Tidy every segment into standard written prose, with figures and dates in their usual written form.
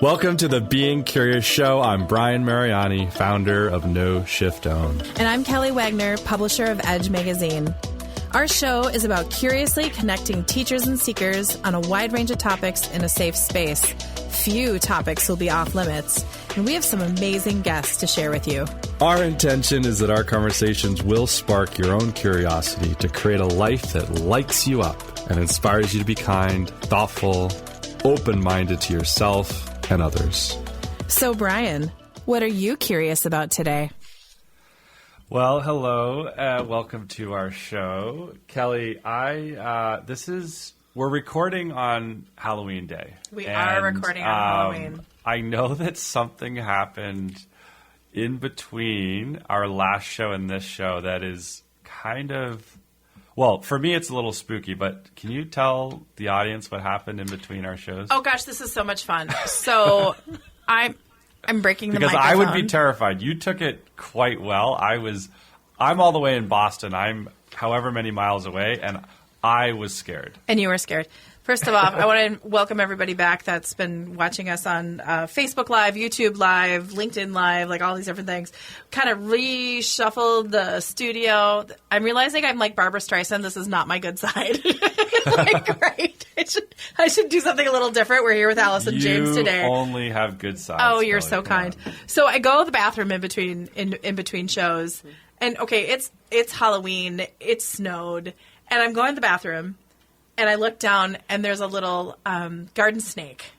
Welcome to the Being Curious Show. I'm Brian Mariani, founder of No Shift Own. And I'm Kelly Wagner, publisher of Edge Magazine. Our show is about curiously connecting teachers and seekers on a wide range of topics in a safe space. Few topics will be off limits, and we have some amazing guests to share with you. Our intention is that our conversations will spark your own curiosity to create a life that lights you up and inspires you to be kind, thoughtful, open-minded to yourself and others. So, Brian, what are you curious about today? Well, hello. Welcome to our show. Kelly, we're recording on Halloween Day. We are recording on Halloween. I know that something happened in between our last show and this show that is kind of, well, for me it's a little spooky, but can you tell the audience what happened in between our shows? Oh gosh, this is so much fun. So I'm breaking the because microphone. I would be terrified. You took it quite well. I'm all the way in Boston. I'm however many miles away, and I was scared. And you were scared. First of all, I want to welcome everybody back that's been watching us on Facebook Live, YouTube Live, LinkedIn Live, like all these different things. Kind of reshuffled the studio. I'm realizing I'm like Barbara Streisand. This is not my good side. Great. I should do something a little different. We're here with Alison James today. You only have good sides. Oh, you're Kelly. so kind. So I go to the bathroom in between shows, and okay, it's Halloween. It snowed, and I'm going to the bathroom. And I look down, and there's a little garden snake.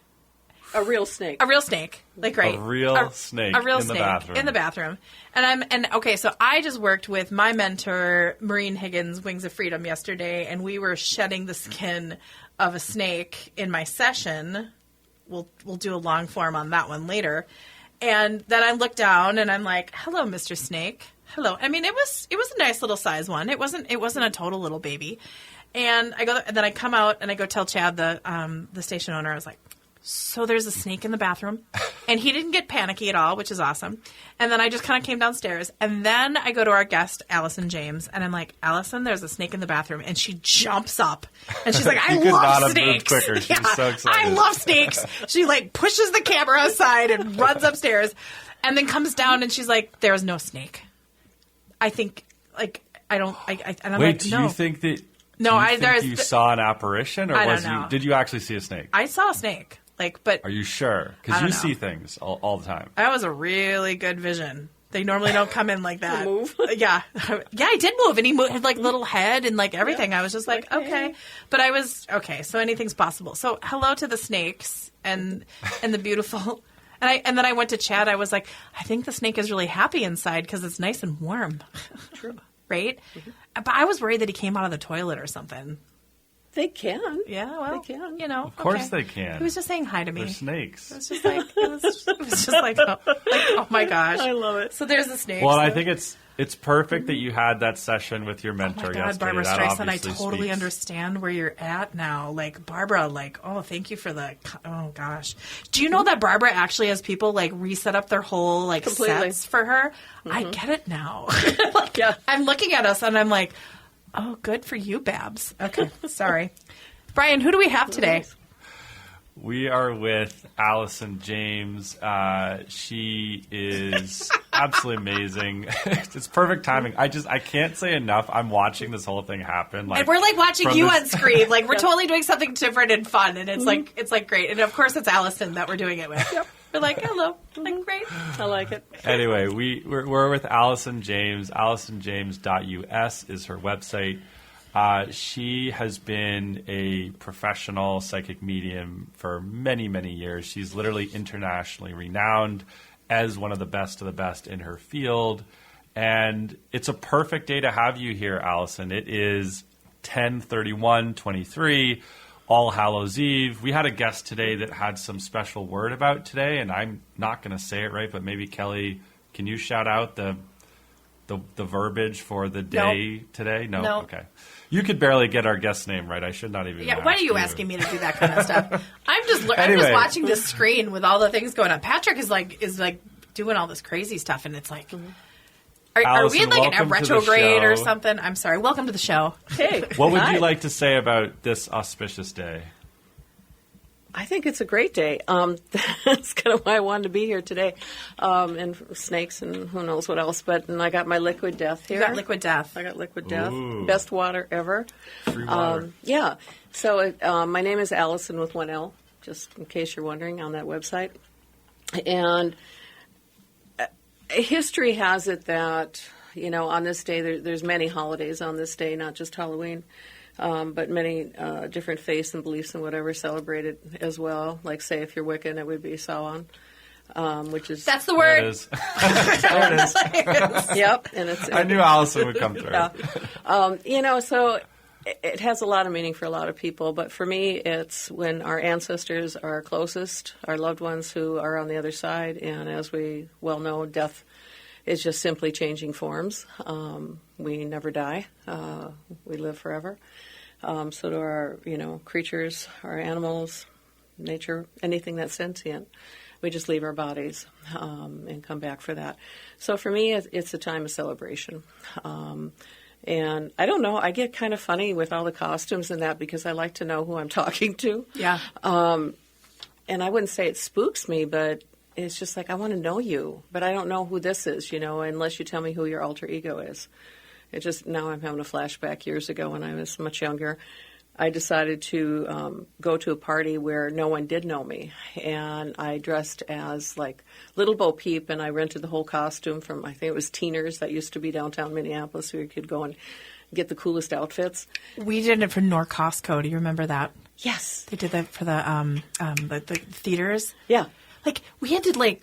A real snake. A real snake. Like, right. A real snake in the bathroom. And so I just worked with my mentor, Maureen Higgins, Wings of Freedom, yesterday, and we were shedding the skin of a snake in my session. We'll do a long form on that one later. And then I look down, and I'm like, hello, Mr. Snake. Hello. I mean, it was a nice little size one. It wasn't a total little baby. And then I come out and I go tell Chad, the station owner, I was like, so there's a snake in the bathroom. And he didn't get panicky at all, which is awesome. And then I just kind of came downstairs. And then I go to our guest, Alison James, and I'm like, Alison, there's a snake in the bathroom. And she jumps up. And she's like, I love snakes. Quicker. She's so excited. I love snakes. She like pushes the camera aside and runs upstairs and then comes down and she's like, there's no snake. I think, like, I don't, and I'm Wait, like, do no. you think that... No, you saw an apparition, or I don't know. Did you actually see a snake? I saw a snake, but are you sure? Because you see things all the time. That was a really good vision. They normally don't come in like that. Move. Yeah, I did move, and he had like little head and like everything. I was just like, okay, but I was okay. So anything's possible. So hello to the snakes and the beautiful. And then I went to Chad. I was like, I think the snake is really happy inside because it's nice and warm. True. Right? Mm-hmm. But I was worried that he came out of the toilet or something. They can. Yeah, well, they can. You know. Of course they can. He was just saying hi to me. They're snakes. It was just like, oh my gosh. I love it. So there's the snakes. Well, I think it's perfect that you had that session with your mentor yesterday. Barbara that Streisand, I obviously totally speaks. understand where you're at now. Like, Barbara, like, oh, thank you for the, oh gosh. Do you know that Barbara actually has people, like, reset up their whole, like, Completely. sets for her? Mm-hmm. I get it now. Like, yeah. I'm looking at us and I'm like, oh, good for you, Babs. Okay, sorry. Brian, who do we have today? We are with Alison James. She is absolutely amazing. It's perfect timing. I can't say enough. I'm watching this whole thing happen. And we're like watching you on screen. Like we're totally doing something different and fun, and it's like great. And of course, it's Alison that we're doing it with. Yep. We're like, hello, like great. I like it. Anyway, we're with Alison James. AlisonJames.us is her website. She has been a professional psychic medium for many, many years. She's literally internationally renowned as one of the best in her field. And it's a perfect day to have you here, Alison. It is 10/31/23, All Hallows Eve. We had a guest today that had some special word about today, and I'm not going to say it right, but maybe Kelly, can you shout out the verbiage for the day today? No? Nope. Okay. You could barely get our guest name right. I should not even Yeah, why are you asking me to do that kind of stuff? I'm just Anyway. watching this screen with all the things going on. Patrick is like doing all this crazy stuff, and it's like, are we Allison, in like a welcome to the retrograde or show. something? I'm sorry. Welcome to the show. Hey. What would Hi. you like to say about this auspicious day? I think it's a great day. That's kind of why I wanted to be here today. And snakes and who knows what else. And I got my liquid death here. You got liquid death. I got liquid death. Ooh. Best water ever. Free water. Yeah. So my name is Alison with one L, just in case you're wondering, on that website. And history has it that, on this day, there's many holidays on this day, not just Halloween. But many different faiths and beliefs and whatever celebrated as well. Like, say, if you're Wiccan, it would be Samhain, which is... That's the There it word. is. There it is. Yep. And it's, I knew Allison would come through. Yeah. So it has a lot of meaning for a lot of people. But for me, it's when our ancestors are closest, our loved ones who are on the other side. And as we well know, death is just simply changing forms. We never die. We live forever. So do our, creatures, our animals, nature, anything that's sentient. We just leave our bodies and come back for that. So for me, it's a time of celebration. And I don't know, I get kind of funny with all the costumes and that because I like to know who I'm talking to. Yeah. And I wouldn't say it spooks me, but it's just like, I want to know you, but I don't know who this is, unless you tell me who your alter ego is. Now I'm having a flashback years ago when I was much younger. I decided to go to a party where no one did know me. And I dressed as like Little Bo Peep, and I rented the whole costume from, I think it was Teeners that used to be downtown Minneapolis, where you could go and get the coolest outfits. We did it for North Costco. Do you remember that? Yes. They did that for the theaters. Yeah. Like, we had to,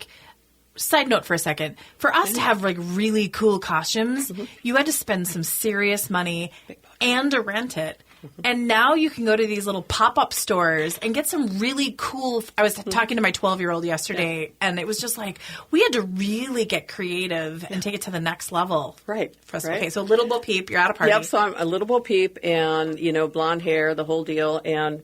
side note for a second, for us to have, really cool costumes, you had to spend some serious money and to rent it. And now you can go to these little pop-up stores and get some really cool... I was talking to my 12-year-old yesterday, and it was just we had to really get creative and take it to the next level. Right. For us. Right. Okay, so Little Bo Peep, you're at a party. Yep, so I'm a Little Bo Peep and, blonde hair, the whole deal. And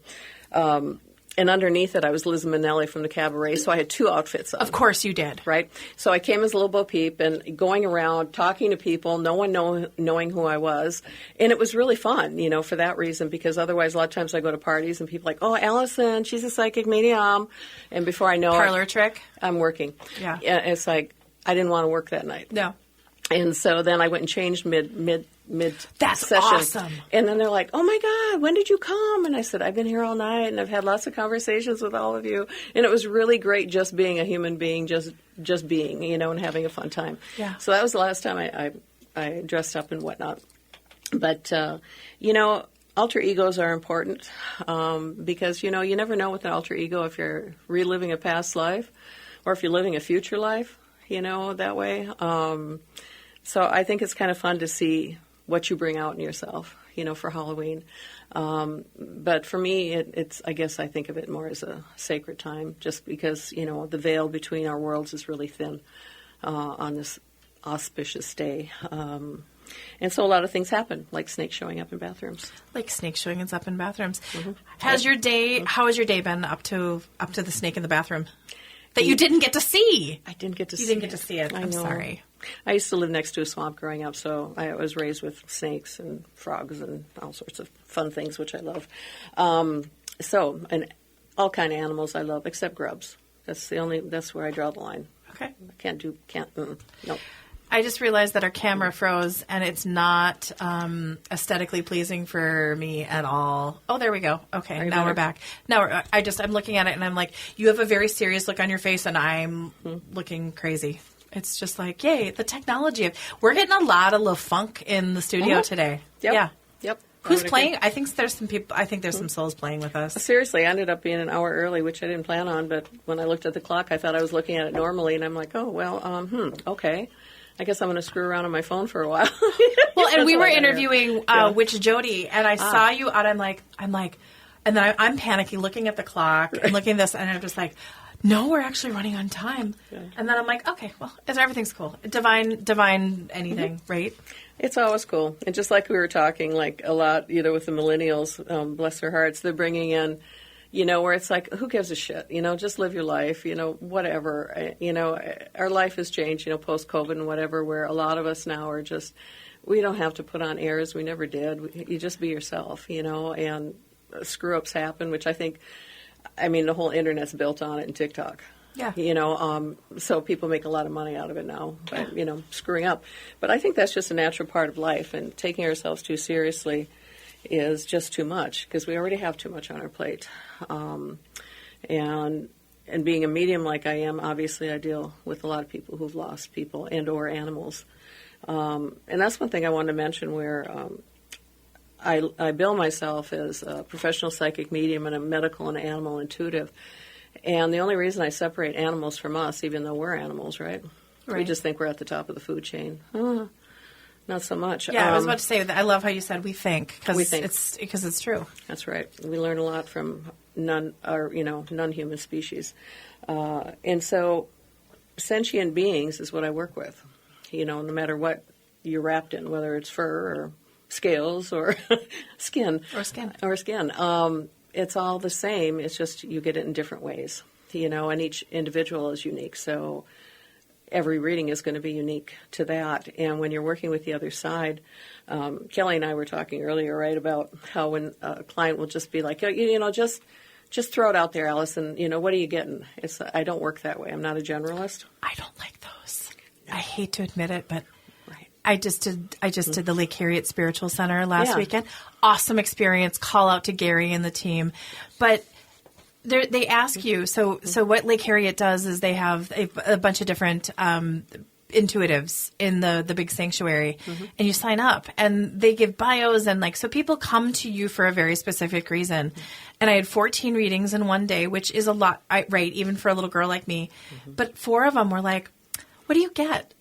underneath it, I was Liz Minnelli from the Cabaret, so I had two outfits on. Of course you did. Right? So I came as Little Bo Peep and going around, talking to people, no one knowing who I was. And it was really fun, for that reason, because otherwise a lot of times I go to parties and people are like, oh, Allison, she's a psychic medium. And before I know Parlor trick. I'm working. Yeah. It's like, I didn't want to work that night. No. And so then I went and changed mid That's session. awesome. And then they're like, oh my God, when did you come? And I said, I've been here all night and I've had lots of conversations with all of you. And it was really great just being a human being, just being, and having a fun time. Yeah. So that was the last time I dressed up and whatnot. But, alter egos are important because, you never know with an alter ego if you're reliving a past life or if you're living a future life, that way. So I think it's kind of fun to see what you bring out in yourself, for Halloween. But for me, it's I guess I think of it more as a sacred time just because, the veil between our worlds is really thin on this auspicious day. And so a lot of things happen, like snakes showing up in bathrooms. Mm-hmm. How has your day been up to the snake in the bathroom? That you didn't get to see. I didn't get to see it. You didn't get to see it. I'm know. sorry. I used to live next to a swamp growing up, so I was raised with snakes and frogs and all sorts of fun things, which I love. And all kind of animals I love, except grubs. That's where I draw the line. Okay. No. I just realized that our camera froze, and it's not aesthetically pleasing for me at all. Oh, there we go. Okay, now we're back. Now I'm looking at it, and I'm like, you have a very serious look on your face, and I'm looking crazy. It's just like, yay, the technology. We're getting a lot of funk in the studio today. Yep. Yeah. Yep. Who's playing? I think there's some people. I think there's some souls playing with us. Seriously, I ended up being an hour early, which I didn't plan on. But when I looked at the clock, I thought I was looking at it normally, and I'm like, oh well, okay. I guess I'm going to screw around on my phone for a while. Well, and we were interviewing Witch Jody, and I saw you out. I'm like, and then I'm panicking, looking at the clock and looking at this, and I'm just like, no, we're actually running on time. Yeah. And then I'm like, okay, well, everything's cool. Divine anything, right? It's always cool. And just like we were talking, like a lot, with the millennials, bless their hearts, they're bringing in, where it's like, who gives a shit? Just live your life, whatever. Our life has changed, post-COVID and whatever, where a lot of us now are just, we don't have to put on airs. We never did. You just be yourself, and screw-ups happen, which I think I mean, the whole internet's built on it and TikTok. Yeah. So people make a lot of money out of it now by, screwing up. But I think that's just a natural part of life, and taking ourselves too seriously is just too much because we already have too much on our plate. And being a medium like I am, obviously I deal with a lot of people who've lost people and or animals. And that's one thing I wanted to mention where I bill myself as a professional psychic medium and a medical and animal intuitive. And the only reason I separate animals from us, even though we're animals, right? We just think we're at the top of the food chain. Not so much. Yeah, I was about to say that. I love how you said we think because it's true. That's right. We learn a lot from non-human species, and so sentient beings is what I work with. No matter what you're wrapped in, whether it's fur or scales or skin or skin. It's all the same. It's just you get it in different ways, and each individual is unique. So every reading is going to be unique to that. And when you're working with the other side, Kelly and I were talking earlier, right, about how when a client will just be like, just throw it out there, Alison, what are you getting? I don't work that way. I'm not a generalist. I don't like those. I hate to admit it, but I just did the Lake Harriet Spiritual Center last weekend. Awesome experience. Call out to Gary and the team. But they ask you, so what Lake Harriet does is they have a bunch of different intuitives in the big sanctuary, and you sign up, and they give bios, and so people come to you for a very specific reason. And I had 14 readings in one day, which is a lot, right, even for a little girl like me. But 4 of them were like, what do you get?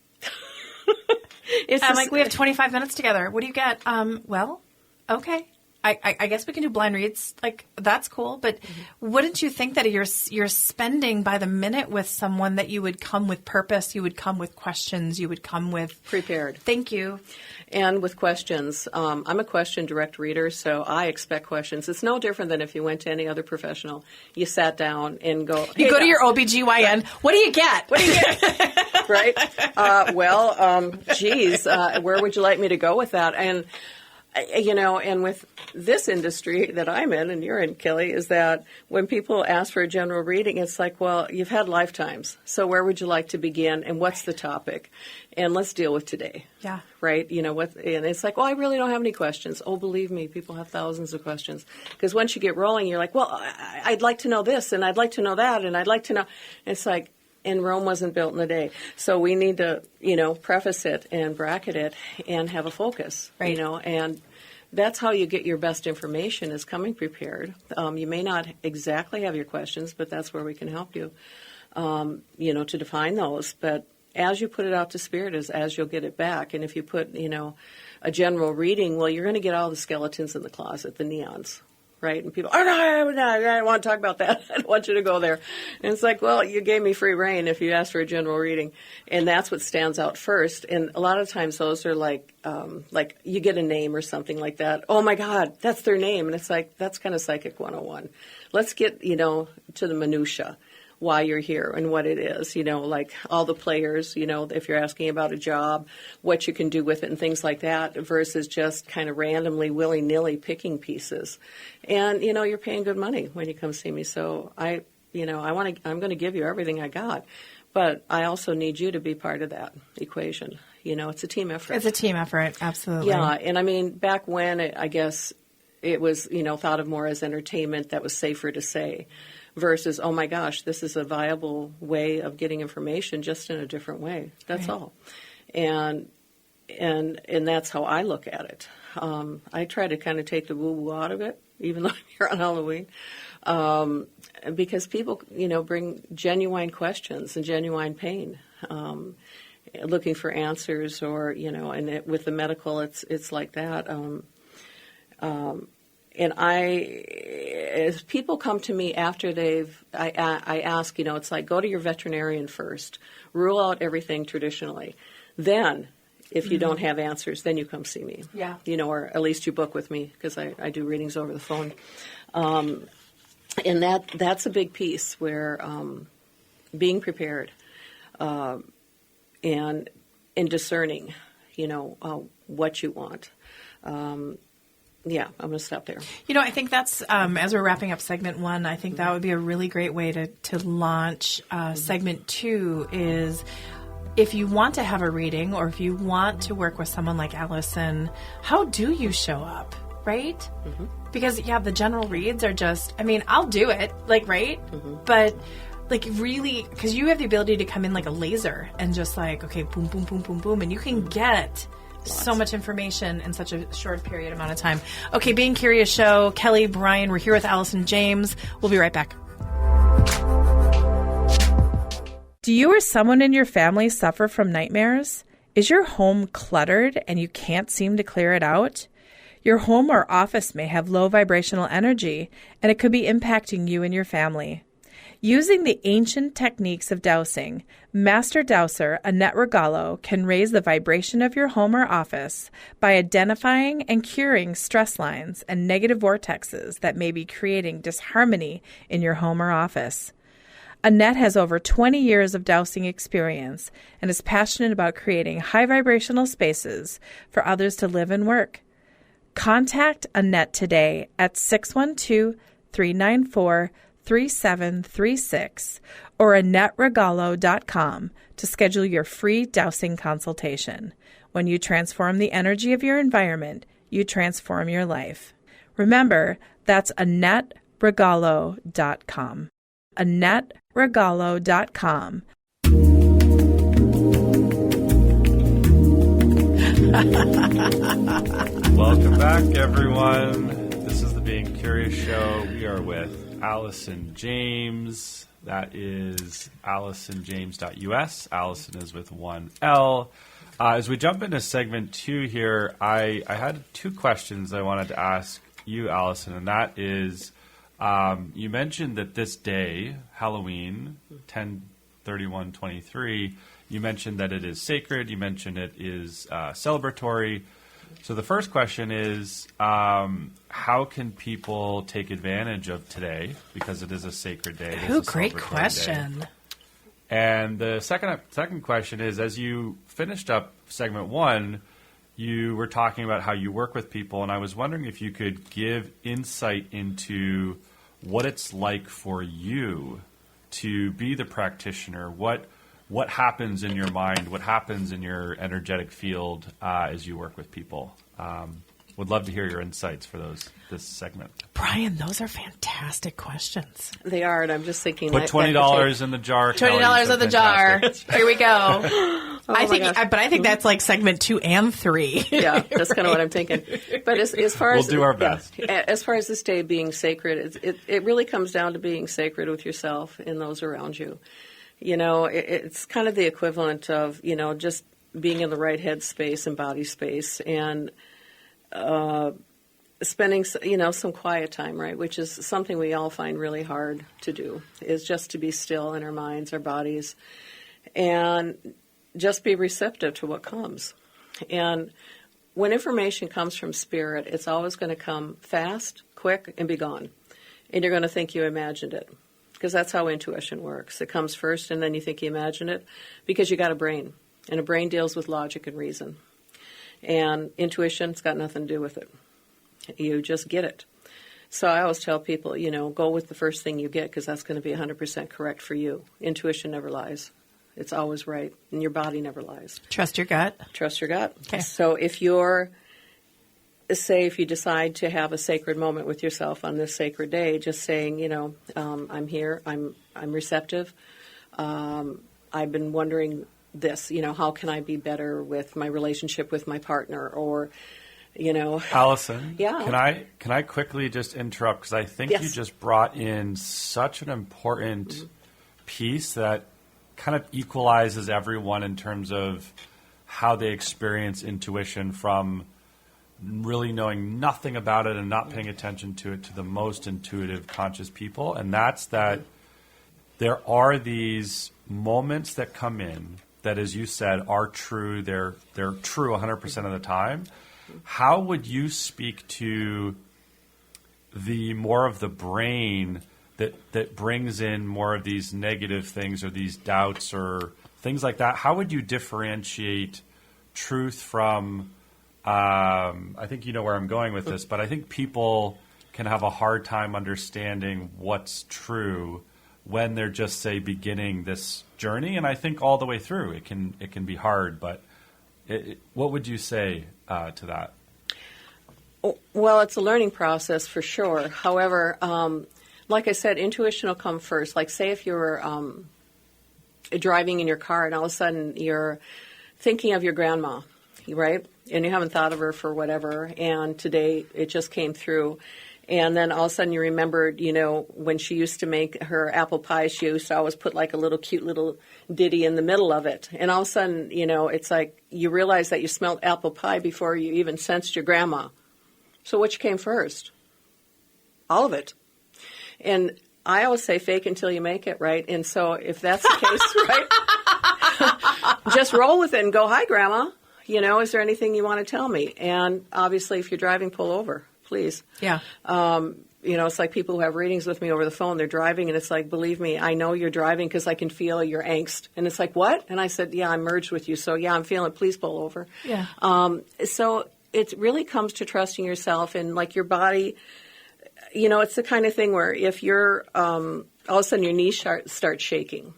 I'm like, we have 25 minutes together. What do you get? Well, okay. I guess we can do blind reads. That's cool. But wouldn't you think that you're spending by the minute with someone that you would come with purpose, you would come with questions, you would come with... Prepared. Thank you. And with questions. I'm a question direct reader, so I expect questions. It's no different than if you went to any other professional. You sat down and go... Hey, you go to your OBGYN. Right. What do you get? What do you get? Right? Geez, where would you like me to go with that? And... and with this industry that I'm in, and you're in, Kelly, is that when people ask for a general reading, it's like, well, you've had lifetimes. So where would you like to begin, and what's the topic? And let's deal with today. Yeah. Right? And it's like, well, I really don't have any questions. Oh, believe me, people have thousands of questions. Because once you get rolling, you're like, well, I'd like to know this, and I'd like to know that, and I'd like to know. It's like, and Rome wasn't built in a day. So we need to, preface it and bracket it and have a focus, right. And that's how you get your best information is coming prepared. You may not exactly have your questions, but that's where we can help you, to define those. But as you put it out to spirit is as you'll get it back. And if you put, a general reading, well, you're going to get all the skeletons in the closet, the neons. Right? And people, I don't want to talk about that. I don't want you to go there. And it's like, well, you gave me free rein if you asked for a general reading. And that's what stands out first. And a lot of times those are like you get a name or something like that. Oh, my God, that's their name. And it's like, that's kind of Psychic 101. Let's get, to the minutia. Why you're here and what it is, like all the players, if you're asking about a job, what you can do with it and things like that versus just kind of randomly, willy-nilly picking pieces. And, you're paying good money when you come see me. So I'm going to give you everything I got. But I also need you to be part of that equation. It's a team effort. It's a team effort, absolutely. Yeah, and I mean, back when I guess it was, thought of more as entertainment that was safer to say. Versus, oh my gosh, this is a viable way of getting information just in a different way. That's all. And that's how I look at it. I try to kind of take the woo-woo out of it, even though I'm here on Halloween. Because people, bring genuine questions and genuine pain. Looking for answers or, and with the medical, it's like that. And as people come to me after I ask, it's like, go to your veterinarian first. Rule out everything traditionally. Then, if you don't have answers, then you come see me. Yeah. Or at least you book with me because I do readings over the phone. And that's a big piece where being prepared and discerning, what you want. yeah, I'm going to stop there. I think that's, as we're wrapping up segment 1, I think that would be a really great way to launch segment 2 is if you want to have a reading or if you want to work with someone like Alison, how do you show up, right? Mm-hmm. Because, the general reads are just, I'll do it, right? Mm-hmm. But, really, because you have the ability to come in like a laser and just okay, boom, boom, boom, boom, boom, and you can get so much information in such a short period amount of time. Okay, Being Curious Show, Kelly, Brian, we're here with Alison James. We'll be right back. Do you or someone in your family suffer from nightmares? Is your home cluttered and you can't seem to clear it out? Your home or office may have low vibrational energy, and it could be impacting you and your family. Using the ancient techniques of dowsing, Master Dowser Annette Regalo can raise the vibration of your home or office by identifying and curing stress lines and negative vortexes that may be creating disharmony in your home or office. Annette has over 20 years of dowsing experience and is passionate about creating high vibrational spaces for others to live and work. Contact Annette today at 612-394-3736 or AnnetteRegalo.com to schedule your free dowsing consultation. When you transform the energy of your environment, you transform your life. Remember, that's AnnetteRegalo.com. AnnetteRegalo.com. Welcome back, everyone. This is the Being Curious Show. We are with Alison James. That is AlisonJames.us. Alison is with one L. As we jump into segment 2 here, I had 2 questions I wanted to ask you, Alison, and that is, you mentioned that this day, Halloween, 10/31/23, you mentioned that it is sacred. You mentioned it is celebratory. So the first question is, how can people take advantage of today? Because it is a sacred day. Oh, great question. Day. And the second question is, as you finished up segment 1, you were talking about how you work with people, and I was wondering if you could give insight into what it's like for you to be the practitioner. What happens in your mind? What happens in your energetic field as you work with people? Would love to hear your insights for this segment. Brian, those are fantastic questions. They are, and I'm just thinking. Put $20 in the jar. $20 in the jar. Here we go. I think that's like segment 2 and 3. Yeah, that's kind of what I'm thinking. But as far as we'll do our best. Yeah, as far as this day being sacred, it really comes down to being sacred with yourself and those around you. It's kind of the equivalent of just being in the right head space and body space and spending some quiet time, right? Which is something we all find really hard to do. Is just to be still in our minds, our bodies, and just be receptive to what comes. And when information comes from spirit, it's always going to come fast, quick, and be gone. And you're going to think you imagined it, because that's how intuition works. It comes first, and then you think you imagined it, because you got a brain, and a brain deals with logic and reason. And intuition's got nothing to do with it. You just get it. So I always tell people, go with the first thing you get, because that's going to be 100% correct for you. Intuition never lies. It's always right, and your body never lies. Trust your gut. Trust your gut. Okay. So if you decide to have a sacred moment with yourself on this sacred day, just saying, I'm here, I'm receptive. I've been wondering this, how can I be better with my relationship with my partner, or, Alison, yeah. Can I quickly just interrupt, because I think Yes. you just brought in such an important piece that kind of equalizes everyone in terms of how they experience intuition, from really knowing nothing about it and not paying attention to it to the most intuitive, conscious people. And that's that there are these moments that come in that, as you said, are true. They're true 100% of the time. How would you speak to the more of the brain that brings in more of these negative things or these doubts or things like that? How would you differentiate truth from I think you know where I'm going with this, but I think people can have a hard time understanding what's true when they're just, say, beginning this journey. And I think all the way through it can be hard. But what would you say to that? Well, it's a learning process for sure. However, like I said, intuition will come first. Like, say if you're driving in your car and all of a sudden you're thinking of your grandma, right? And you haven't thought of her for whatever, and today it just came through. And then all of a sudden you remembered, when she used to make her apple pie, she used to always put like a little cute little ditty in the middle of it. And all of a sudden, it's like you realize that you smelled apple pie before you even sensed your grandma. So which came first? All of it. And I always say fake until you make it, right? And so if that's the case, right, just roll with it and go, hi, Grandma. Is there anything you want to tell me? And obviously, if you're driving, pull over, please. Yeah. It's like people who have readings with me over the phone. They're driving, and it's like, believe me, I know you're driving because I can feel your angst. And it's like, what? And I said, yeah, I'm merged with you. So, yeah, I'm feeling it. Please pull over. Yeah. So it really comes to trusting yourself and, like, your body. It's the kind of thing where if you're all of a sudden your knees start shaking.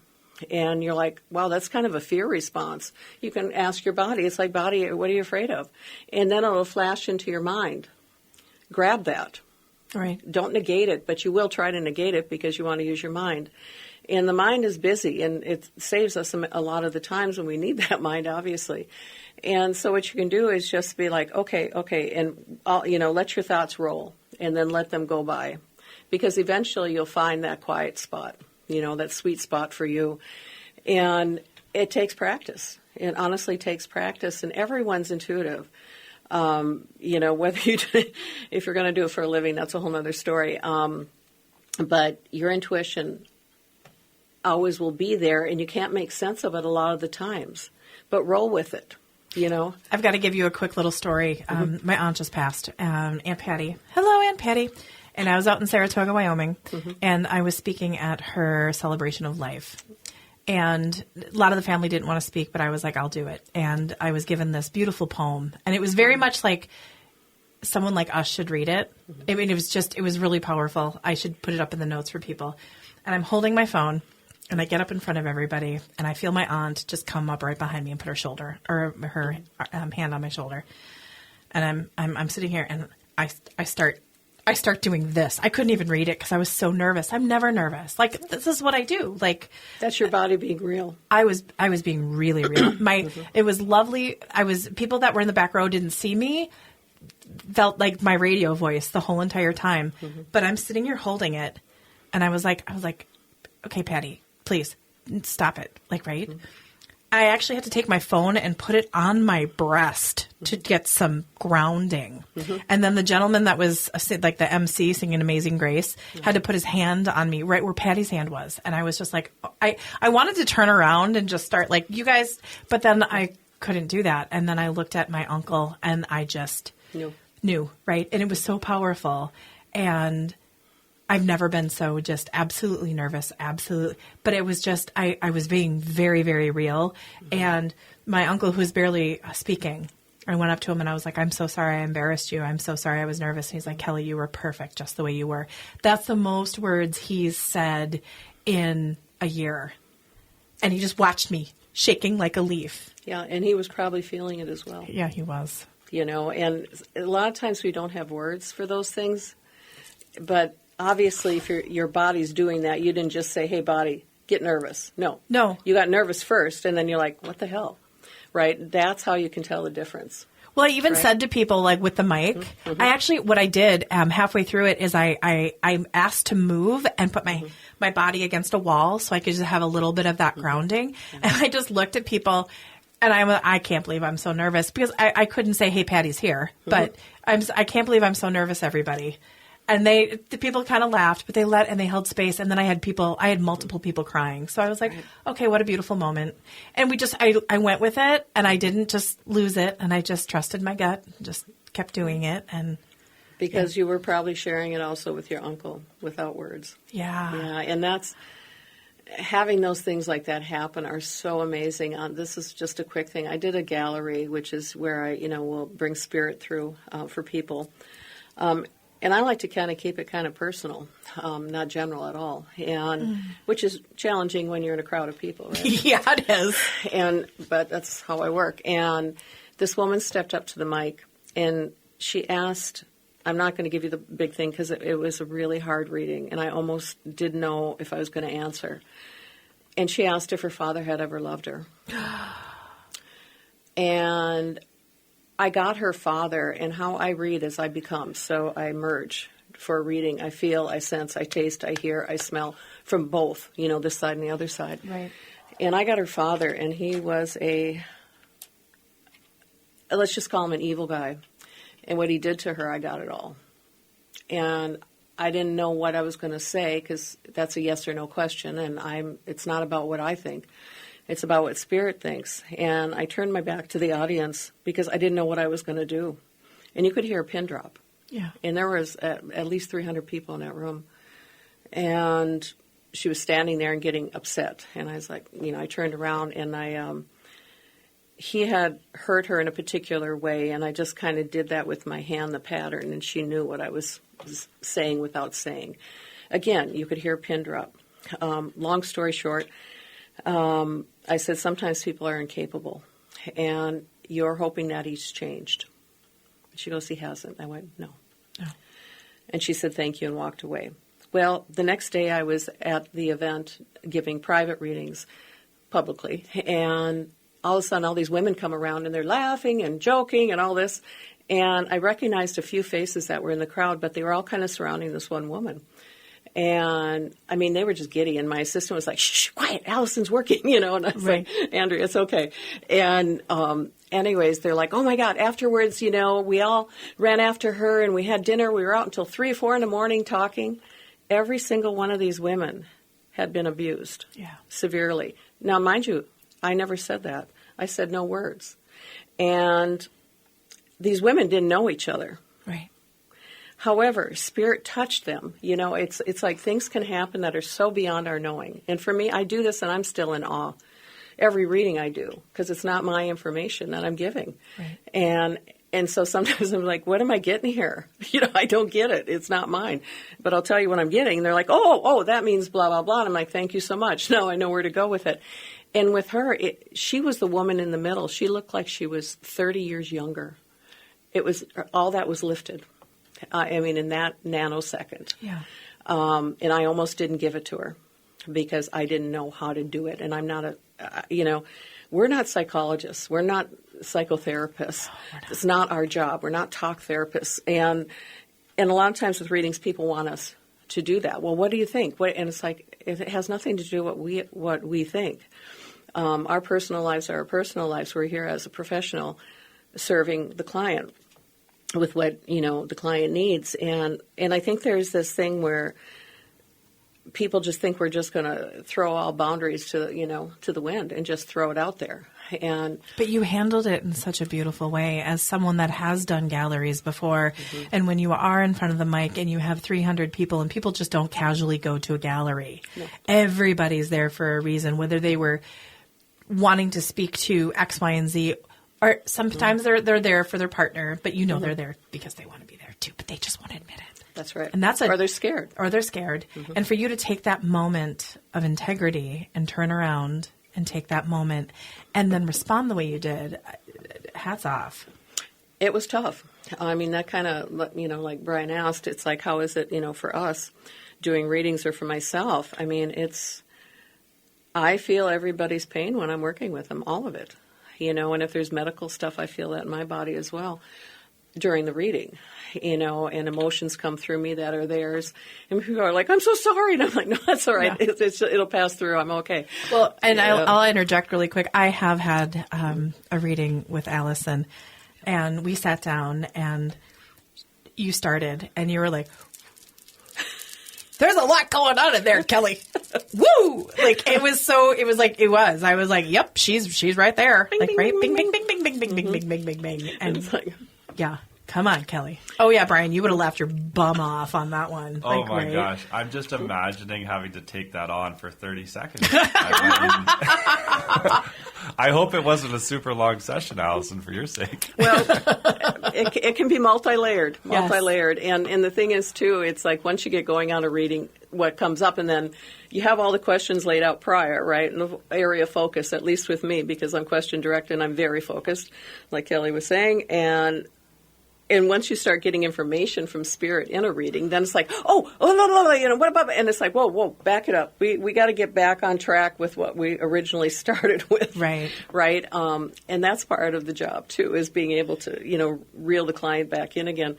And you're like, wow, that's kind of a fear response. You can ask your body. It's like, body, what are you afraid of? And then it'll flash into your mind. Grab that. Right. Don't negate it, but you will try to negate it because you want to use your mind. And the mind is busy, and it saves us a lot of the times when we need that mind, obviously. And so what you can do is just be like, okay, and let your thoughts roll, and then let them go by. Because eventually you'll find that quiet spot. That sweet spot for you. And it takes practice. It honestly takes practice, and everyone's intuitive. Whether if you're going to do it for a living, that's a whole other story. But your intuition always will be there, and you can't make sense of it a lot of the times. But roll with it, I've got to give you a quick little story. My aunt just passed, Aunt Patty. Hello, Aunt Patty. And I was out in Saratoga, Wyoming, and I was speaking at her celebration of life. And a lot of the family didn't want to speak, but I was like, I'll do it. And I was given this beautiful poem. And it was very much like someone like us should read it. I mean, it was really powerful. I should put it up in the notes for people. And I'm holding my phone, and I get up in front of everybody, and I feel my aunt just come up right behind me and put her hand on my shoulder. And I'm sitting here, and I start doing this. I couldn't even read it because I was so nervous. I'm never nervous. Like, this is what I do. Like, that's your body being real. I was being really real. It was lovely. People that were in the back row didn't see me, felt like my radio voice the whole entire time. But I'm sitting here holding it, and I was like, okay, Patty, please stop it. Like, right? I actually had to take my phone and put it on my breast to get some grounding. And then the gentleman that was like the MC singing Amazing Grace had to put his hand on me right where Patty's hand was. And I was just like, I wanted to turn around and just start like, you guys, but then I couldn't do that. And then I looked at my uncle and I just knew, right? And it was so powerful. And I've never been so just absolutely nervous, absolutely. But it was just, I was being very, very real. And my uncle, who was barely speaking, I went up to him and I was like, I'm so sorry I embarrassed you. I'm so sorry I was nervous. And he's like, Kelly, you were perfect just the way you were. That's the most words he's said in a year. And he just watched me shaking like a leaf. Yeah, and he was probably feeling it as well. Yeah, he was. And a lot of times we don't have words for those things. But obviously, if your body's doing that, you didn't just say, hey, body, get nervous. No. You got nervous first, and then you're like, what the hell? Right? That's how you can tell the difference. Well, I even said to people, like with the mic, I actually, what I did halfway through it is I asked to move and put my body against a wall so I could just have a little bit of that grounding. And I just looked at people, and I can't believe I'm so nervous because I couldn't say, hey, Patty's here. But I can't believe I'm so nervous, everybody. And the people kind of laughed, but they held space. And then I had multiple people crying. So I was like, okay, what a beautiful moment. And I went with it, and I didn't just lose it. And I just trusted my gut, just kept doing it. And because you were probably sharing it also with your uncle without words. Yeah. Yeah. And having those things like that happen are so amazing. This is just a quick thing. I did a gallery, which is where I, will bring spirit through for people. And I like to kind of keep it kind of personal, not general at all, and which is challenging when you're in a crowd of people, right? Yeah, it is. But that's how I work. And this woman stepped up to the mic, and she asked, I'm not going to give you the big thing because it was a really hard reading, and I almost didn't know if I was going to answer. And she asked if her father had ever loved her. And I got her father, and how I read as I become. So I merge for a reading. I feel, I sense, I taste, I hear, I smell from both, this side and the other side. Right. And I got her father, and he was let's just call him an evil guy. And what he did to her, I got it all. And I didn't know what I was going to say because that's a yes or no question, and it's not about what I think. It's about what Spirit thinks. And I turned my back to the audience because I didn't know what I was going to do. And you could hear a pin drop. Yeah. And there was at least 300 people in that room. And she was standing there and getting upset. And I was like, I turned around and he had hurt her in a particular way. And I just kind of did that with my hand, the pattern. And she knew what I was saying without saying. Again, you could hear a pin drop. Long story short, I said, sometimes people are incapable, and you're hoping that he's changed. She goes, he hasn't. I went, no. And she said, thank you, and walked away. Well, the next day I was at the event giving private readings publicly, and all of a sudden all these women come around, and they're laughing and joking and all this, and I recognized a few faces that were in the crowd, but they were all kind of surrounding this one woman. And, they were just giddy. And my assistant was like, shh, quiet, Allison's working, And I was like, Andrea, it's okay. And anyways, they're like, oh, my God. Afterwards, we all ran after her and we had dinner. We were out until 3 or 4 in the morning talking. Every single one of these women had been abused severely. Now, mind you, I never said that. I said no words. And these women didn't know each other. Right. However, Spirit touched them. It's like things can happen that are so beyond our knowing. And for me, I do this and I'm still in awe. Every reading I do, because it's not my information that I'm giving. Right. And so sometimes I'm like, what am I getting here? I don't get it. It's not mine. But I'll tell you what I'm getting. And they're like, oh, that means blah, blah, blah. And I'm like, thank you so much. Now I know where to go with it. And with her, she was the woman in the middle. She looked like she was 30 years younger. It was all that was lifted. In that nanosecond. Yeah. And I almost didn't give it to her because I didn't know how to do it. And I'm not we're not psychologists. We're not psychotherapists. No, we're not. It's not our job. We're not talk therapists. And a lot of times with readings, people want us to do that. Well, what do you think? And it's like, it has nothing to do with what we think. Our personal lives are our personal lives. We're here as a professional serving the client with what the client needs, and I think there's this thing where people just think we're just going to throw all boundaries to the wind and just throw it out there. But you handled it in such a beautiful way as someone that has done galleries before. Mm-hmm. And when you are in front of the mic and you have 300 people, and people just don't casually go to a gallery. No. Everybody's there for a reason, whether they were wanting to speak to X, Y, and Z. Or sometimes they're there for their partner, but they're there because they want to be there too, but they just won't admit it. That's right. And or they're scared. Mm-hmm. And for you to take that moment of integrity and turn around and take that moment and then respond the way you did, hats off. It was tough. That kind of, like Brian asked, it's like, how is it, for us doing readings or for myself? I feel everybody's pain when I'm working with them, all of it. And if there's medical stuff, I feel that in my body as well during the reading, and emotions come through me that are theirs. And people are like, I'm so sorry. And I'm like, no, that's all right. Yeah. It'll pass through. I'm okay. Well, and I'll interject really quick. I have had a reading with Alison, and we sat down, and you started, and you were like, there's a lot going on in there, Kelly. Woo! I was like, yep, she's right there. Bing, right? Bing, bing, bing, bing, bing, bing, bing, bing, bing, bing, bing. And yeah, Come on, Kelly. Oh, yeah, Brian, you would have laughed your bum off on that one. Oh, my right? gosh. I'm just imagining having to take that on for 30 seconds. I hope it wasn't a super long session, Alison, for your sake. Well, it can be multi-layered. Yes. And the thing is, too, it's like once you get going on a reading, what comes up, and then you have all the questions laid out prior, right? And the area of focus, at least with me, because I'm question directed and I'm very focused, like Kelly was saying. And once you start getting information from Spirit in a reading, then it's like, what about, and it's like, whoa, back it up. We got to get back on track with what we originally started with. Right. Right. And that's part of the job, too, is being able to, reel the client back in again.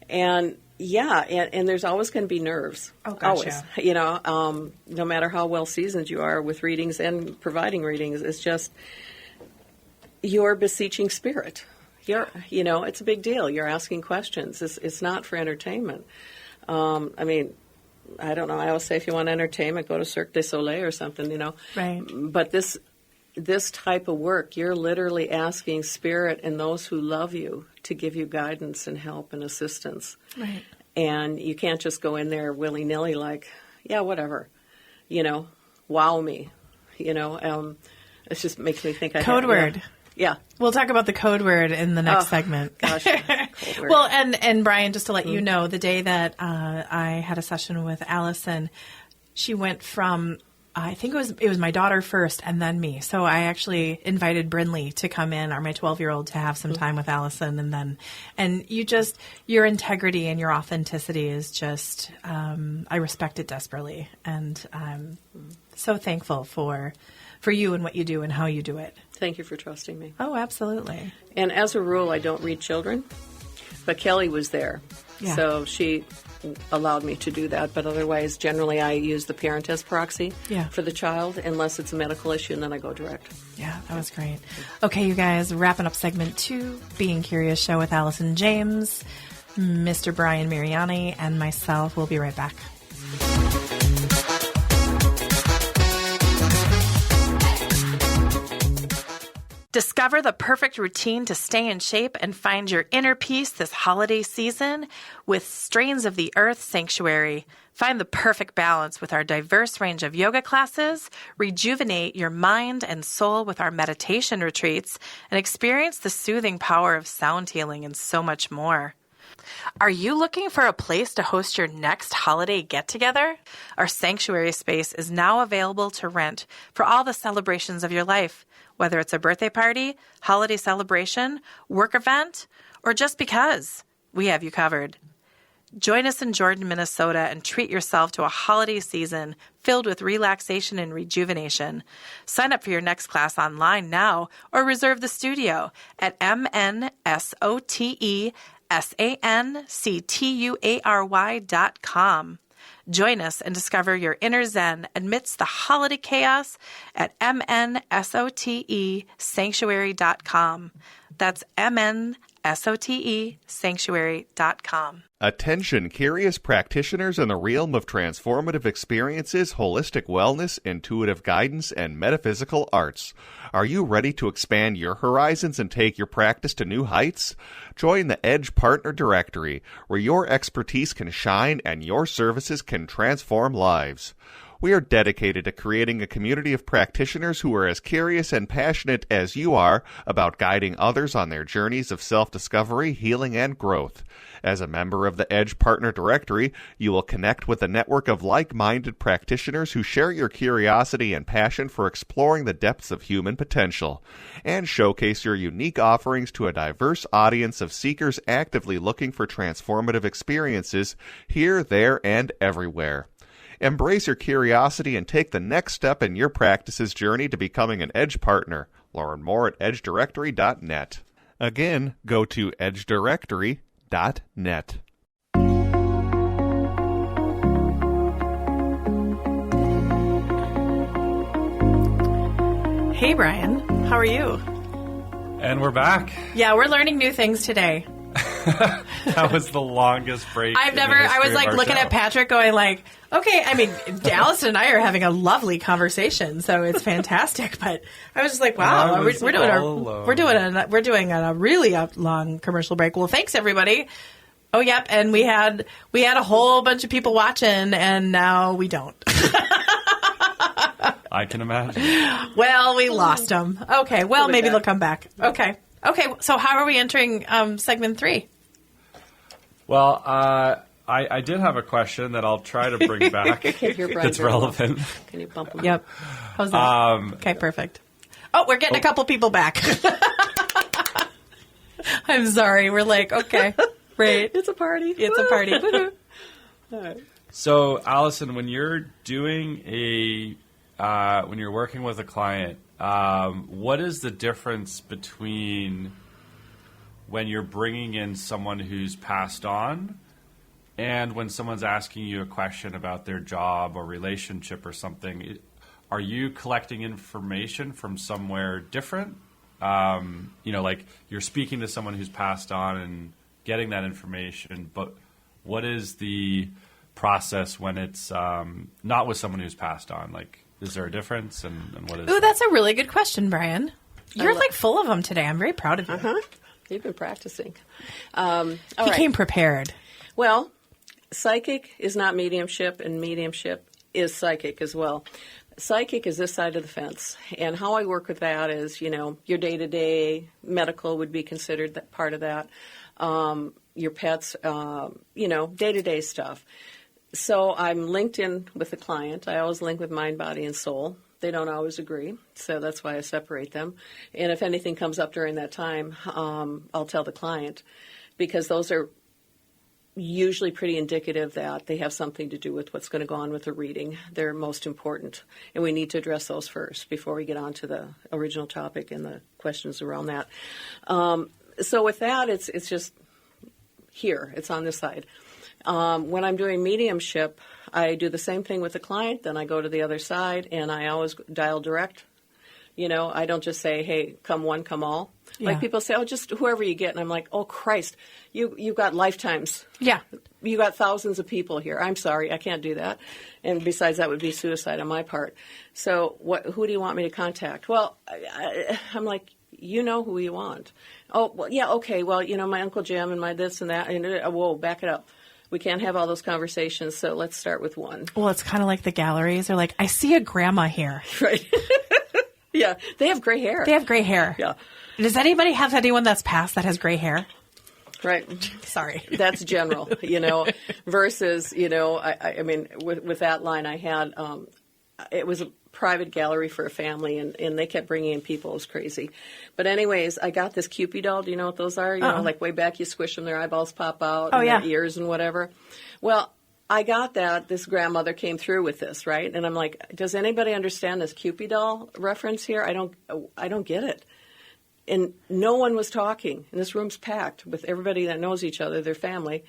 And and there's always going to be nerves. Oh, gotcha. Always. No matter how well seasoned you are with readings and providing readings, it's just you're beseeching Spirit. It's a big deal. You're asking questions. It's not for entertainment. I don't know. I always say if you want entertainment, go to Cirque du Soleil or something, Right. But this type of work, you're literally asking Spirit and those who love you to give you guidance and help and assistance. Right. And you can't just go in there willy-nilly like, yeah, whatever. Wow me. It just makes me think Code word. Yeah. We'll talk about the code word in the next segment. Gosh, code word. Well, and Brian, just to let you know, the day that I had a session with Alison, she went from, I think it was my daughter first and then me. So I actually invited Brinley to come in, or my 12-year-old, to have some time with Alison. And your integrity and your authenticity is just, I respect it desperately. And I'm so thankful for you and what you do and how you do it. Thank you for trusting me. Oh, absolutely. And as a rule, I don't read children, but Kelly was there. Yeah. So she allowed me to do that. But otherwise, generally, I use the parent as proxy for the child, unless it's a medical issue, and then I go direct. Yeah, that was great. Okay, you guys, wrapping up segment 2, Being Curious Show with Alison James, Mr. Brian Mariani, and myself. We'll be right back. Discover the perfect routine to stay in shape and find your inner peace this holiday season with Strains of the Earth Sanctuary. Find the perfect balance with our diverse range of yoga classes, rejuvenate your mind and soul with our meditation retreats, and experience the soothing power of sound healing and so much more. Are you looking for a place to host your next holiday get-together? Our sanctuary space is now available to rent for all the celebrations of your life. Whether it's a birthday party, holiday celebration, work event, or just because, we have you covered. Join us in Jordan, Minnesota, and treat yourself to a holiday season filled with relaxation and rejuvenation. Sign up for your next class online now or reserve the studio at mnsotesanctuary.com. Join us and discover your inner zen amidst the holiday chaos at mnsotesanctuary.com. That's mnsotesanctuary.com. Attention, curious practitioners in the realm of transformative experiences, holistic wellness, intuitive guidance, and metaphysical arts. Are you ready to expand your horizons and take your practice to new heights? Join the Edge Partner Directory, where your expertise can shine and your services can transform lives. We are dedicated to creating a community of practitioners who are as curious and passionate as you are about guiding others on their journeys of self-discovery, healing, and growth. As a member of the Edge Partner Directory, you will connect with a network of like-minded practitioners who share your curiosity and passion for exploring the depths of human potential, and showcase your unique offerings to a diverse audience of seekers actively looking for transformative experiences here, there, and everywhere. Embrace your curiosity and take the next step in your practice's journey to becoming an Edge partner. Learn more at edgedirectory.net. Again, go to edgedirectory.net. Hey, Brian. How are you? And we're back. Yeah, we're learning new things today. That was the longest break. I was like looking at Patrick going like, Okay, I mean, Allison and I are having a lovely conversation, so it's fantastic. But I was just like, wow, we're doing a really long commercial break. Well, thanks everybody. Oh, yep, and we had a whole bunch of people watching, and now we don't. I can imagine. Well, we lost them. Okay, well, maybe they'll come back. Okay, so how are we entering segment 3? Well, I did have a question that I'll try to bring back that's relevant. Can you bump them? Yep. How's that? Okay, perfect. Oh, we're getting a couple people back. I'm sorry. We're like, okay, great. It's a party. It's a party. All right. So, Allison, when you're doing when you're working with a client, what is the difference between when you're bringing in someone who's passed on and when someone's asking you a question about their job or relationship or something? Are you collecting information from somewhere different? Like you're speaking to someone who's passed on and getting that information, but what is the process when it's not with someone who's passed on? Like, is there a difference, and what is Ooh, that's a really good question, Brian. You're full of them today. I'm very proud of you. Uh-huh. You've been practicing. He came prepared. Well, psychic is not mediumship, and mediumship is psychic as well. Psychic is this side of the fence, and how I work with that is, your day-to-day medical would be considered that part of that. Your pets, day-to-day stuff. So I'm linked in with the client. I always link with mind, body, and soul. They don't always agree, so that's why I separate them. And if anything comes up during that time, I'll tell the client, because those are usually pretty indicative that they have something to do with what's going to go on with the reading. They're most important, and we need to address those first before we get on to the original topic and the questions around that. So with that, it's just here. It's on this side. When I'm doing mediumship, I do the same thing with the client. Then I go to the other side, and I always dial direct. I don't just say, hey, come one, come all. Yeah. Like people say, oh, just whoever you get. And I'm like, oh, Christ, you've got lifetimes. Yeah. You got thousands of people here. I'm sorry, I can't do that. And besides, that would be suicide on my part. So who do you want me to contact? Well, I'm like, you know who you want. Oh, well, yeah, okay. Well, my Uncle Jim and my this and that. And whoa, back it up. We can't have all those conversations, so let's start with one. Well, it's kind of like the galleries. They're like, I see a grandma here. Right. Yeah, they have gray hair. Yeah. Does anybody have anyone that's passed that has gray hair? Right. Sorry. That's general, versus, I mean, with that line I had, it was a private gallery for a family, and they kept bringing in people. It was crazy. But anyways, I got this Cupid doll. Do you know what those are? Like way back, you squish them, their eyeballs pop out, and their ears and whatever. Well, I got that. This grandmother came through with this, right? And I'm like, does anybody understand this Cupid doll reference here? I don't get it. And no one was talking. And this room's packed with everybody that knows each other, their family.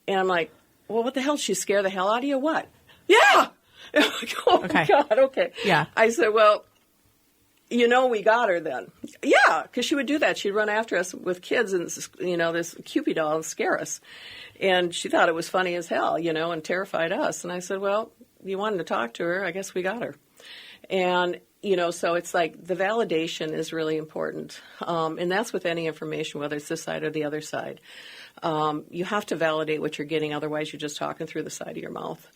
And I'm like, well, what the hell? She scare the hell out of you? What? Yeah. Oh, okay. God, okay. Yeah. I said, well, we got her then. Yeah, because she would do that. She'd run after us with kids and, this Cupid doll and scare us. And she thought it was funny as hell, and terrified us. And I said, well, you wanted to talk to her. I guess we got her. And, so it's like the validation is really important. And that's with any information, whether it's this side or the other side. You have to validate what you're getting. Otherwise, you're just talking through the side of your mouth.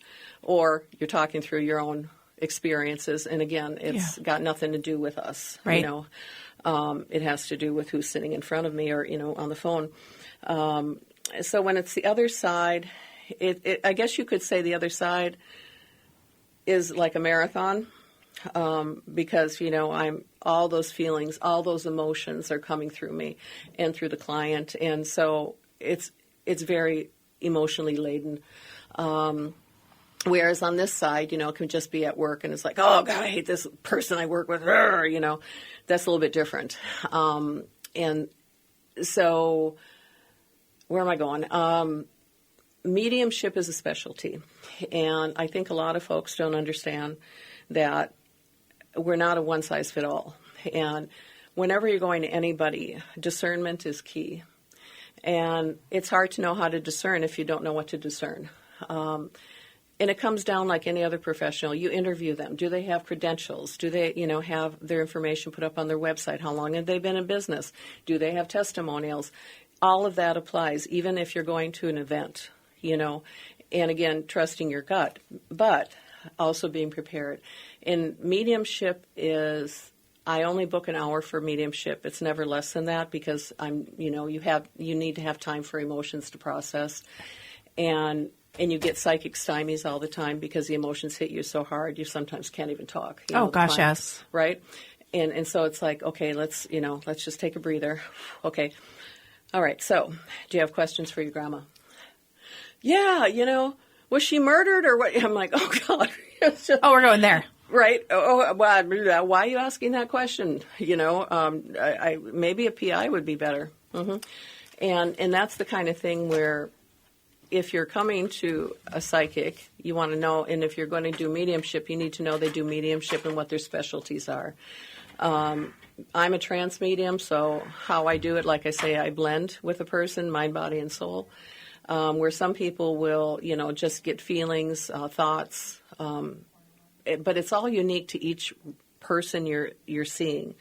Or you're talking through your own experiences. And again, it's got nothing to do with us. Right. It has to do with who's sitting in front of me or, on the phone. So when it's the other side, I guess you could say the other side is like a marathon. Because, I'm all those feelings, all those emotions are coming through me and through the client. And so it's very emotionally laden. Whereas on this side, it can just be at work and it's like, oh, God, I hate this person I work with. That's a little bit different. And so where am I going? Mediumship is a specialty. And I think a lot of folks don't understand that we're not a one-size-fit-all. And whenever you're going to anybody, discernment is key. And it's hard to know how to discern if you don't know what to discern. And it comes down like any other professional. You interview them. Do they have credentials? Do they, have their information put up on their website? How long have they been in business? Do they have testimonials? All of that applies, even if you're going to an event, And again, trusting your gut, but also being prepared. And mediumship is, I only book an hour for mediumship. It's never less than that because you need to have time for emotions to process. And you get psychic stymies all the time because the emotions hit you so hard you sometimes can't even talk. Yes. Right? And so it's like, okay, let's just take a breather. Okay. All right. So, do you have questions for your grandma? Yeah, was she murdered or what? I'm like, oh God. We're going there. Right. Oh, well, why are you asking that question? Maybe a PI would be better. Mm-hmm. And that's the kind of thing where if you're coming to a psychic, you want to know, and if you're going to do mediumship, you need to know they do mediumship and what their specialties are. I'm a trance medium, so how I do it, like I say, I blend with a person, mind, body, and soul, where some people will, just get feelings, thoughts, but it's all unique to each person you're seeing.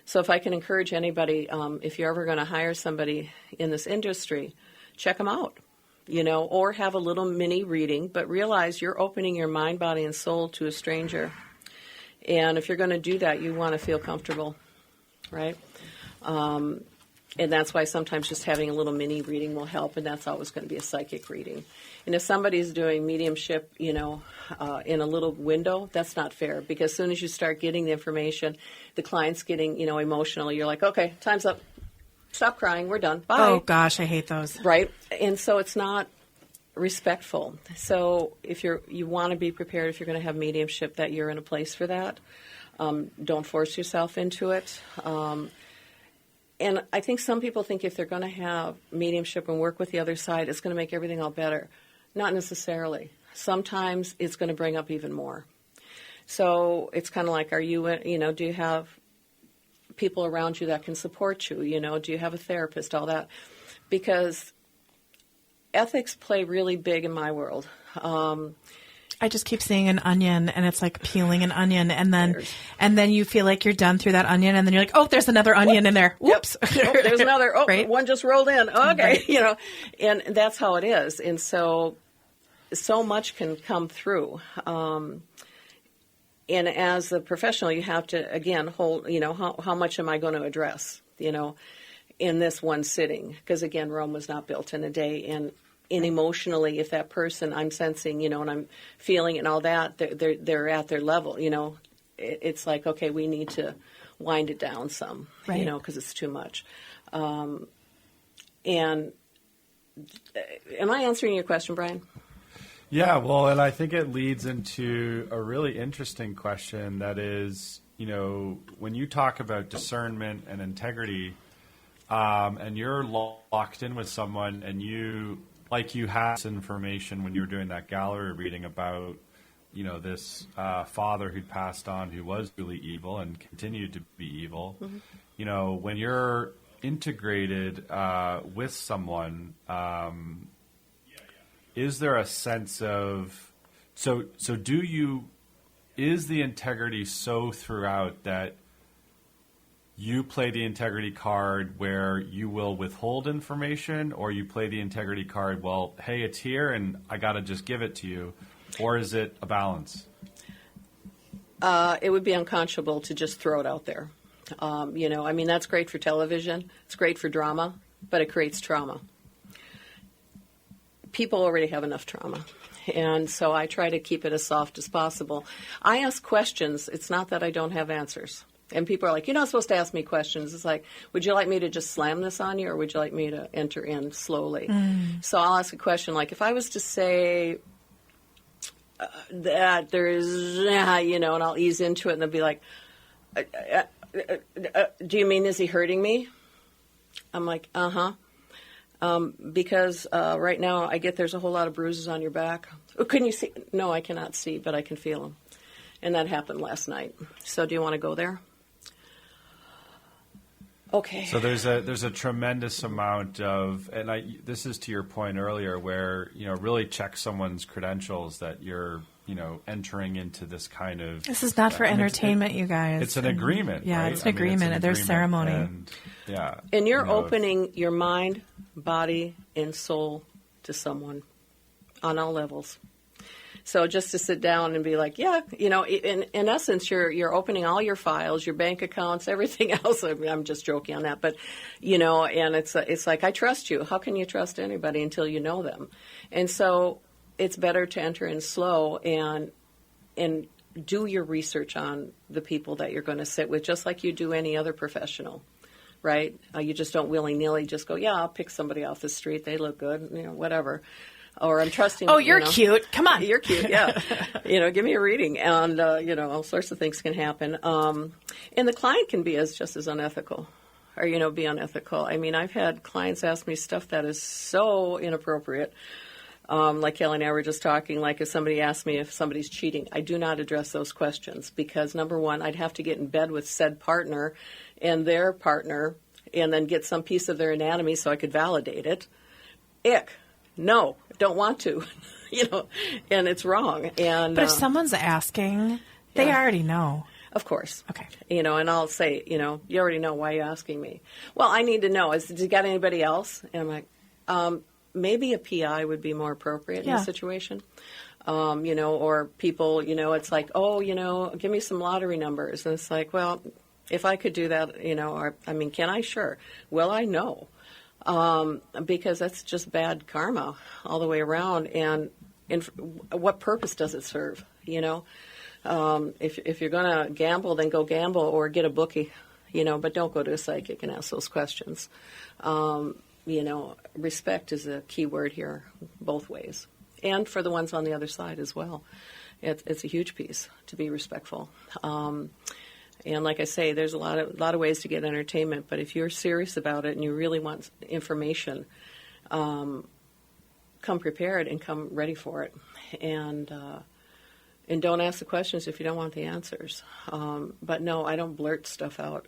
So if I can encourage anybody, if you're ever going to hire somebody in this industry, check them out. Or have a little mini reading, but realize you're opening your mind, body, and soul to a stranger. And if you're going to do that, you want to feel comfortable, right? And that's why sometimes just having a little mini reading will help, and that's always going to be a psychic reading. And if somebody's doing mediumship, in a little window, that's not fair, because as soon as you start getting the information, the client's getting, emotional. You're like, okay, time's up. Stop crying. We're done. Bye. Oh, gosh, I hate those. Right? And so it's not respectful. So if you want to be prepared, if you're going to have mediumship, that you're in a place for that. Don't force yourself into it. And I think some people think if they're going to have mediumship and work with the other side, it's going to make everything all better. Not necessarily. Sometimes it's going to bring up even more. So it's kind of like, do you have people around you that can support you? Do you have a therapist? All that. Because ethics play really big in my world. I just keep seeing an onion, and it's like peeling an onion, and then you feel like you're done through that onion, and then you're like, oh, there's another onion in there. Whoops. Yep. Oh, there's another. Oh, right? One just rolled in. Okay, right. And that's how it is. And so much can come through. And as a professional, you have to, again, hold, how much am I going to address, in this one sitting? Because, again, Rome was not built in a day. And emotionally, if that person I'm sensing, and I'm feeling and all that, they're at their level, it's like, okay, we need to wind it down some, right. Because it's too much. And am I answering your question, Brian? Yeah, well, and I think it leads into a really interesting question that is, when you talk about discernment and integrity, and you're locked in with someone and you had this information when you were doing that gallery reading about, this father who'd passed on who was really evil and continued to be evil, mm-hmm. When you're integrated with someone, is there a sense of is the integrity so throughout that you play the integrity card where you will withhold information, or you play the integrity card, well, hey, it's here and I got to just give it to you, or is it a balance? It would be unconscionable to just throw it out there. That's great for television. It's great for drama, but it creates trauma. People already have enough trauma. And so I try to keep it as soft as possible. I ask questions. It's not that I don't have answers. And people are like, you're not supposed to ask me questions. It's like, would you like me to just slam this on you, or would you like me to enter in slowly? Mm. So I'll ask a question like, if I was to say that there is, and I'll ease into it, and they'll be like, do you mean, is he hurting me? I'm like, uh-huh. Because right now I get there's a whole lot of bruises on your back. Oh, can you see? No, I cannot see, but I can feel them. And that happened last night. So do you want to go there? Okay. So there's a tremendous amount of, and this is to your point earlier, where really check someone's credentials that you're entering into this kind of. This is not for entertainment, you guys. It's an agreement. Yeah, right? it's an agreement. There's ceremony. And, yeah. And you're opening your mind, body, and soul to someone on all levels. So just to sit down and be like, yeah, in essence, you're opening all your files, your bank accounts, everything else. I mean, I'm just joking on that, but and it's like, I trust you. How can you trust anybody until you know them? And so it's better to enter in slow and do your research on the people that you're going to sit with, just like you do any other professional, right? You just don't willy-nilly just go, yeah, I'll pick somebody off the street. They look good, whatever. Or I'm trusting. Oh, you're cute. Come on. You're cute, yeah. Give me a reading. And, all sorts of things can happen. And the client can be just as unethical or, be unethical. I mean, I've had clients ask me stuff that is so inappropriate. Like Kelly and I were just talking, like if somebody asks me if somebody's cheating, I do not address those questions because, number one, I'd have to get in bed with said partner and their partner and then get some piece of their anatomy so I could validate it. Ick. No, don't want to, and it's wrong. And but if someone's asking, they already know. Of course. Okay. And I'll say, you already know, why are you asking me? Well, I need to know. Do you got anybody else? And I'm like, maybe a PI would be more appropriate in this situation. Or people, it's like, oh, give me some lottery numbers. And it's like, well, if I could do that, can I? Sure. Will I? No. Because that's just bad karma all the way around. And what purpose does it serve? If you're going to gamble, then go gamble or get a bookie, but don't go to a psychic and ask those questions. Respect is a key word here, both ways. And for the ones on the other side as well. It's a huge piece to be respectful. And like I say, there's a lot of ways to get entertainment. But if you're serious about it and you really want information, come prepared and come ready for it. And don't ask the questions if you don't want the answers. But no, I don't blurt stuff out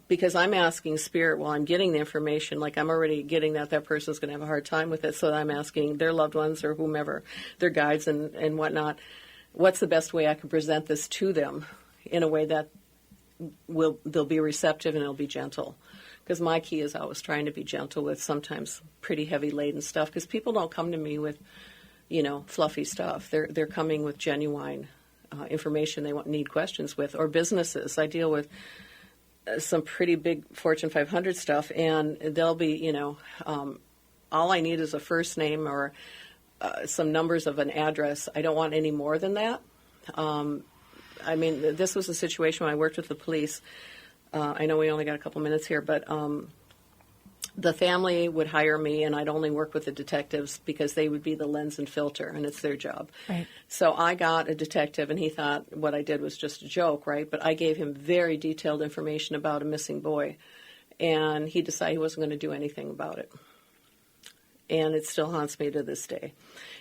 because I'm asking spirit while I'm getting the information. Like I'm already getting that person's going to have a hard time with it. So I'm asking their loved ones or whomever, their guides and whatnot, what's the best way I can present this to them in a way that they'll be receptive and it'll be gentle. Because my key is always trying to be gentle with sometimes pretty heavy laden stuff. Because people don't come to me with, fluffy stuff. They're coming with genuine information they need questions with. Or businesses. I deal with some pretty big Fortune 500 stuff, and they'll be, all I need is a first name or some numbers of an address. I don't want any more than that. This was a situation when I worked with the police. I know we only got a couple minutes here, but the family would hire me, and I'd only work with the detectives because they would be the lens and filter, and it's their job. Right. So I got a detective, and he thought what I did was just a joke, right? But I gave him very detailed information about a missing boy, and he decided he wasn't going to do anything about it. And it still haunts me to this day.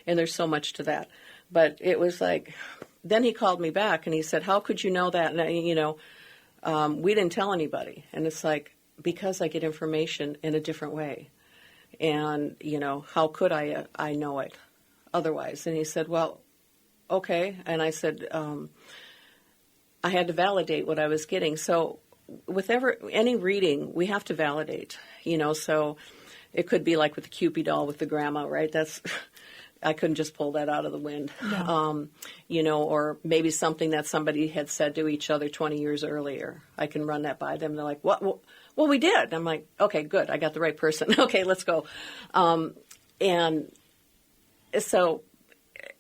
And there's so much to that. But it was like... Then he called me back and he said, how could you know that? And, we didn't tell anybody. And it's like, because I get information in a different way. And, how could I know it otherwise? And he said, well, okay. And I said, I had to validate what I was getting. So with any reading, we have to validate, so it could be like with the Cupid doll with the grandma, right? That's... I couldn't just pull that out of the wind, no. Or maybe something that somebody had said to each other 20 years earlier. I can run that by them. They're like, what? Well, we did. I'm like, okay, good. I got the right person. Okay, let's go. And so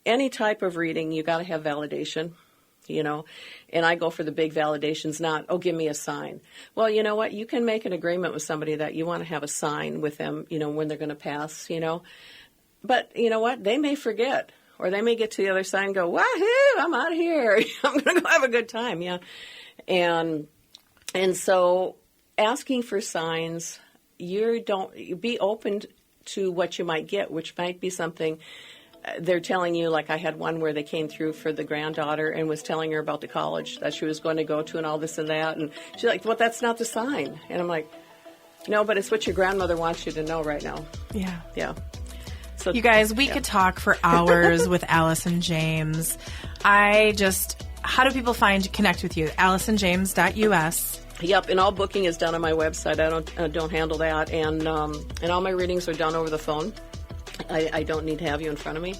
any type of reading, you got to have validation, and I go for the big validations, not, oh, give me a sign. Well, you know what? You can make an agreement with somebody that you want to have a sign with them, when they're going to pass, But you know what? They may forget, or they may get to the other side and go, wahoo, I'm out of here. I'm going to go have a good time, yeah. And so asking for signs, you be open to what you might get, which might be something they're telling you, like I had one where they came through for the granddaughter and was telling her about the college that she was going to go to and all this and that. And she's like, well, that's not the sign. And I'm like, no, but it's what your grandmother wants you to know right now. Yeah. Yeah. So, You guys, we could talk for hours with Alison James. How do people connect with you? AlisonJames.us. Yep, and all booking is done on my website. I don't handle that, and all my readings are done over the phone. I don't need to have you in front of me.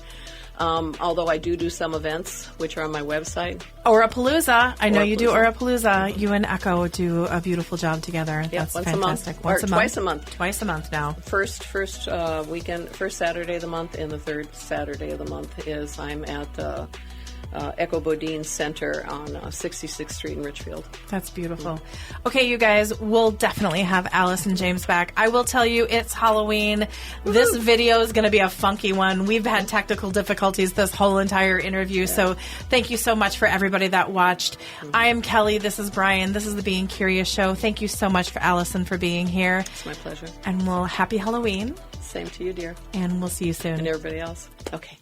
Although I do some events, which are on my website. Orapalooza. I know you do Orapalooza. You and Echo do a beautiful job together. Yep, That's once fantastic. a month. Twice a month. Twice a month now. First weekend, first Saturday of the month, and the third Saturday of the month is I'm at the Echo Bodine Center on 66th Street in Richfield. That's beautiful. Okay, you guys, we'll definitely have Alison James back. I will tell you, it's Halloween. Woo-hoo. This video is going to be a funky one. We've had technical difficulties this whole entire interview, so thank you so much for everybody that watched. I am Kelly. This is Brian. This is the Being Curious Show. Thank you so much for Alison for being here. It's my pleasure. And happy Halloween. Same to you, dear. And we'll see you soon. And everybody else. Okay.